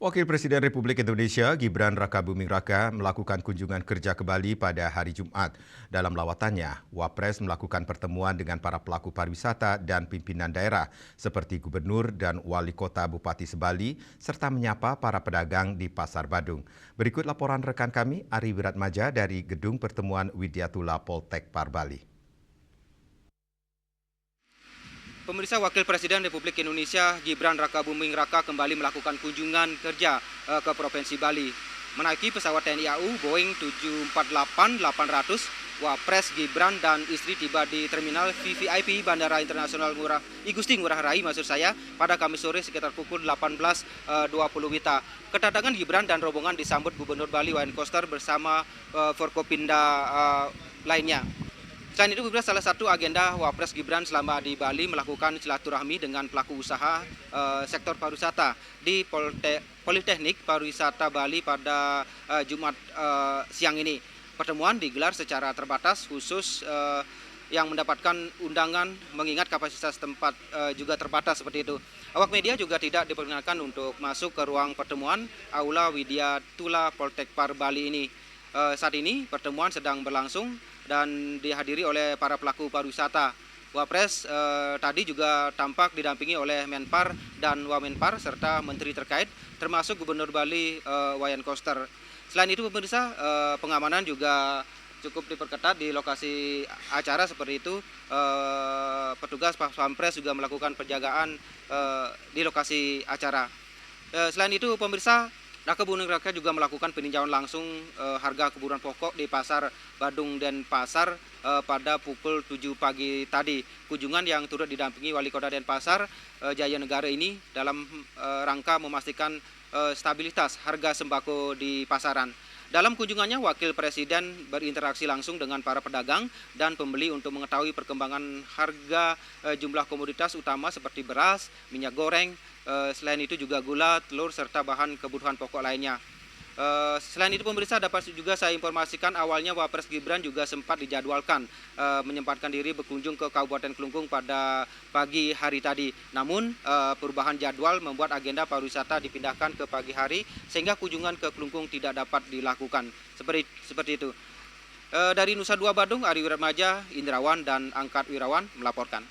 Wakil Presiden Republik Indonesia Gibran Rakabuming Raka melakukan kunjungan kerja ke Bali pada hari Jumat. Dalam lawatannya, Wapres melakukan pertemuan dengan para pelaku pariwisata dan pimpinan daerah seperti Gubernur dan Wali Kota Bupati Sebali serta menyapa para pedagang di Pasar Badung. Berikut laporan rekan kami Ari Wiratmaja dari Gedung Pertemuan Widyatula Poltek Parbali. Pemirsa, Wakil Presiden Republik Indonesia Gibran Rakabuming Raka kembali melakukan kunjungan kerja ke Provinsi Bali. Menaiki pesawat TNI AU Boeing 748-800, Wapres Gibran dan istri tiba di Terminal VVIP Bandara Internasional Igusti Ngurah Rai pada Kamis sore sekitar pukul 18.20 WITA. Kedatangan Gibran dan rombongan disambut Gubernur Bali Wayan Koster bersama Forkopimda lainnya. Selain itu, salah satu agenda Wapres Gibran selama di Bali melakukan silaturahmi dengan pelaku usaha sektor pariwisata di Politeknik Pariwisata Bali pada Jumat siang ini. Pertemuan digelar secara terbatas khusus yang mendapatkan undangan mengingat kapasitas tempat juga terbatas seperti itu. Awak media juga tidak diperkenankan untuk masuk ke ruang pertemuan Aula Widyatula Poltek Par Bali ini. Saat ini pertemuan sedang berlangsung dan dihadiri oleh para pelaku pariwisata. Wapres tadi juga tampak didampingi oleh Menpar dan Wamenpar serta menteri terkait termasuk Gubernur Bali Wayan Koster. Selain itu pemirsa, pengamanan juga cukup diperketat di lokasi acara seperti itu. Petugas Pas Pampres juga melakukan penjagaan di lokasi acara. Selain itu pemirsa, Rakabuming Raka juga melakukan peninjauan langsung harga kebutuhan pokok di Pasar Badung dan Pasar pada pukul 7 pagi tadi. Kunjungan yang turut didampingi Wali Kota Denpasar Jaya Negara ini dalam rangka memastikan stabilitas harga sembako di pasaran. Dalam kunjungannya, Wakil Presiden berinteraksi langsung dengan para pedagang dan pembeli untuk mengetahui perkembangan harga jumlah komoditas utama seperti beras, minyak goreng, selain itu juga gula, telur, serta bahan kebutuhan pokok lainnya. Selain itu pemirsa, dapat juga saya informasikan awalnya Wapres Gibran juga sempat dijadwalkan menyempatkan diri berkunjung ke Kabupaten Kelungkung pada pagi hari tadi. Namun perubahan jadwal membuat agenda pariwisata dipindahkan ke pagi hari sehingga kunjungan ke Kelungkung tidak dapat dilakukan. Seperti itu. Dari Nusa Dua Badung, Ari Wiratmaja, Indrawan dan Angkat Wirawan melaporkan.